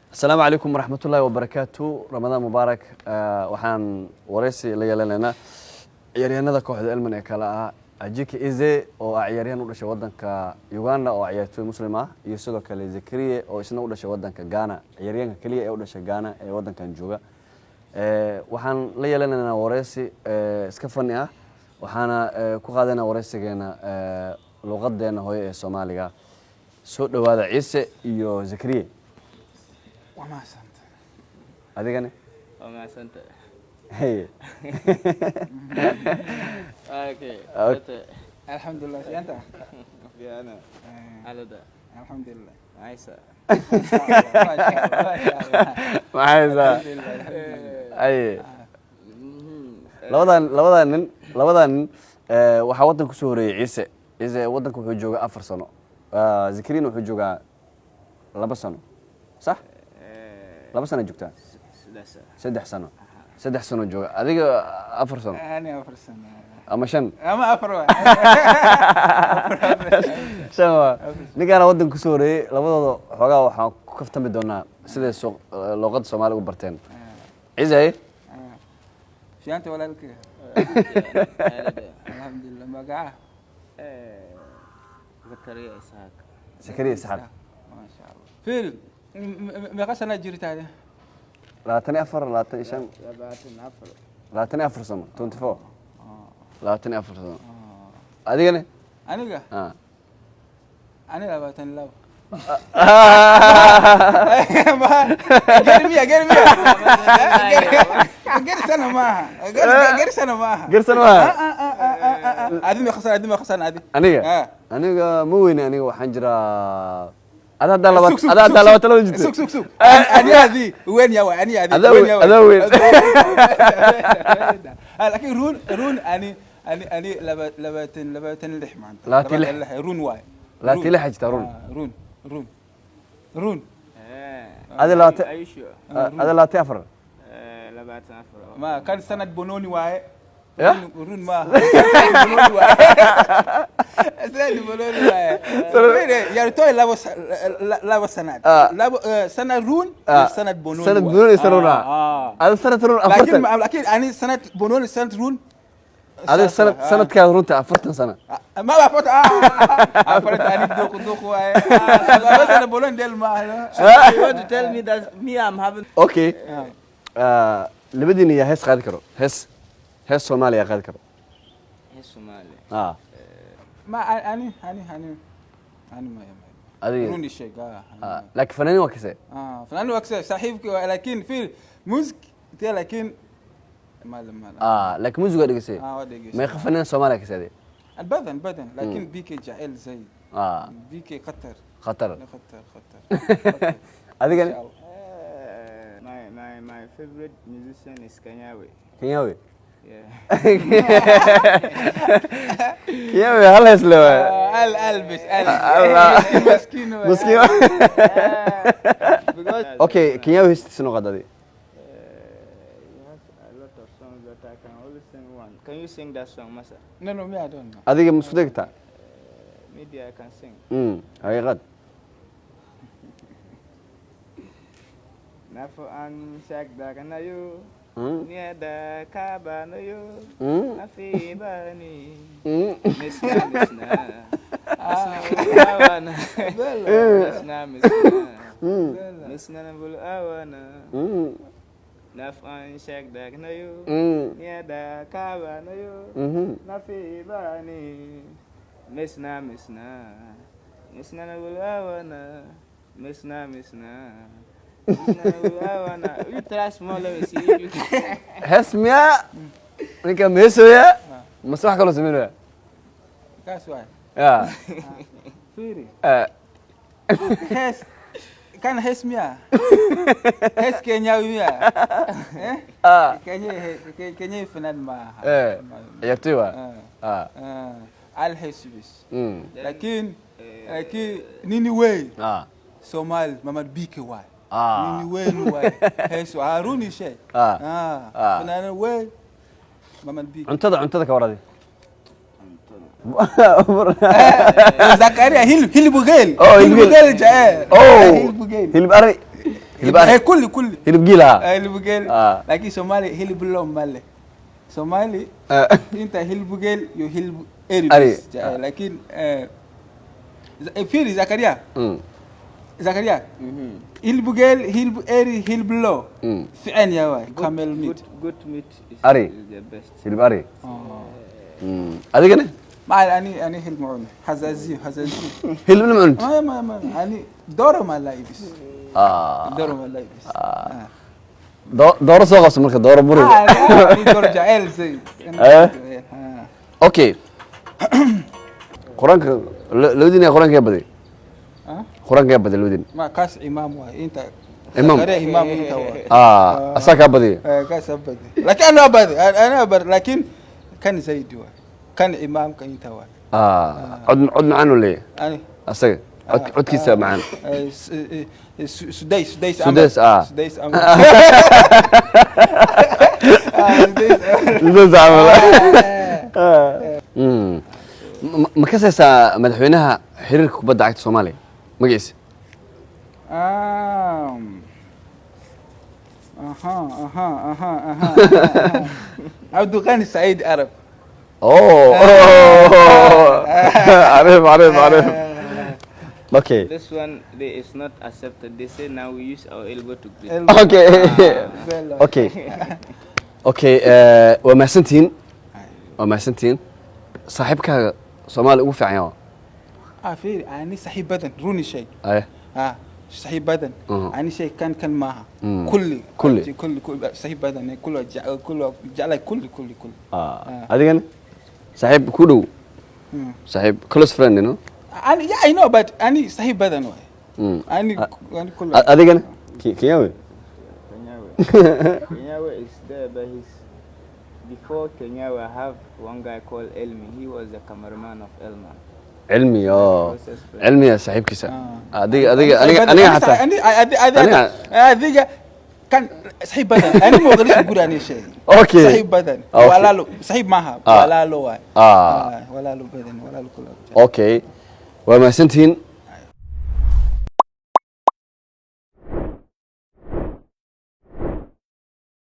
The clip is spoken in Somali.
السلام عليكم ورحمة الله وبركاته. رمضان مبارك. وحان وريسي ليالنا عياريانada kooxda Elman ee kala ah Ajiki Eze oo ciyaaryahan u dhashay wadanka Uganda oo ciyaartoy muslim ah iyo sidoo kale Zakariya oo isna u dhashay wadanka Ghana ciyaaryahanka kaliya ee u dhashay Ghana ee wadankan jooga waxaan la yeelanaynaa wareysi iska fani ah waxaana ku qaadana wareysigeena luqadeena hooyo ee Soomaaliga soo dhawaada Ciise iyo Zakariya وما سنت adigana وما سنت hey اوكي الحمد لله انت في انا على ده الحمد لله عايشه ما عايزه اي labadan waxa wadan ku soo horeeyay Ciise wadanku wuxuu joogaa 4 sano Zakariya wuxuu joogaa 2 sano صح 2 sano joogtaa 3 sano 3 sano jooga adiga 4 sano انا 4 سنه ama 5 اما افر شو نيجانا ودن كسو horeeyay labadooda xogaa waxaan ku kaftami doonaa sida luqad Soomaaliga u barteen Ciise في انت ولا لك الحمد لله ما قاعد زكريا اسحاق ما شاء الله فيل ما قصنا جريت هذا 24 بعتن 24 sano 24 24 sano adigana انا انا لا باتن لا غير سنه معها ادمي خسرنا هذه aniga ma weyne aniga waxaan jiraa ada laba talo jirtay سوق انا هذه وين يا وين هذه ada weyn لكن رون اني لباتن اللحم رون واي لا تلح حاجه رون هذا لا ايشو هذا لا تفر لا بعتن افر ما كان سند بونوني واي رون ما بونوني واي سند بونوني واي يا توي لا سند سند رون سند بونوني سنونا هذا سنه رون لكن انا سند بونوني سند رون هذا سنه كان رونتا 40 سنه ما بعرف عرفت اني دوق واي بس انا بقول ديل ما you want to tell me that me I'm having اوكي labadiina yaa hees qaadi karo hees Soomaaliya qaadi karo الصومالي ما اني ما adiga روني شيء laakiin fanaaniin waa kasay فلان وقت صاحبك لكن في موسك لكن ما laakiin musiga dhigasay ودي ma fanaaniin Soomaaliya kasay البدن لكن بيكي جعل زي بيكي khatar خطر adigana my favorite musician is Kanyawe Kenyawe yeah Kenyawe hal hees lewa البس مسكين okay Kenyawe heestiisa noo qadadi you have a lot of songs that I can only sing one. Can you sing that song, Masa? No, me I don't know. adiga ma isku degtaa Maybe I can sing. haqiiqad Nafu an shak daga na yo, niya da kaba na yo, nafi bani, misna, awana, misna na bul awana, nafu an shak daga na yo, niya da kaba na yo, nafi bani, misna na bul awana, misna. You try small, let me see if you can. hees miyaa ninka meesooya mase wax kaloo sameynaya That's why. ya Firi. Kan hes mia. Hes Kenya mia. Kenya فنان ما. ciyaartoy waa al hesbis. لكن nini way. Somal mamad bike way. nini way hes Haruni shay. فنان way mamad bike. cuntada ka waradi زكريا هيل بوغيل هيل بوغيل جاء هيل باري hilib كل hilib gila هلبجيل لكن سومالي هلبلو مالي سومالي انت هلبجيل يو هلب اري لكن في زكريا زكريا هلبجيل هلب اري هلبلو في عين يا واي كامل ميت good meat is Ari. the best. hilib ari adigana ما اني هلب معون حزازي hilib la cunt ما اني دوره ما لايبس دوره ما لايبس dooro soo qabso marka dooro buri دوره جعل زي okay quraanka loodin ee quraanka baday quraanka baday loodin ما كاس امام واي انت إمام. امام انت واي asaka baday كاس بدي لكن انا بدي انا لكن كان زيد واي كان امام كان انت واي cod macaan oo leeyahay انا asaga codkiisa macaan سديس سديس، سديس سديس امام Inta zamal. Ma ka saysaa madaxweynaha xiriirka kubadda cagta Soomaaliya magaciisa عبد الغني سعيد عرب عارف okay This one they is not accepted. They say now we use our elbow to grip. okay waa mahadsantihiin saaxiibkaaga Soomaali ugu fiican yahay عارفين أنا صحيح بدن روني شيء aye صحيح بدن أنا شيء كان معها كل صحيح بدن كل جعل كل adigana saaxiib ku dhow saaxiib close friend no أنا yeah I know but أنا صحيح بدن واي أنا كل adigana Kenyawe Kenyawe is there, but he's before Kenyawe. I have one guy called Elmi. He was the cameraman of Elman. علمي علمي يا صاحبكيسا أنا حتى أنا كان صحيح بدن أنا مو غريب أقول أنا شيء أوكي صحيح بدن ولا له صحيح معها ولا له ولا له بدن ولا له كله أوكي وما سنتين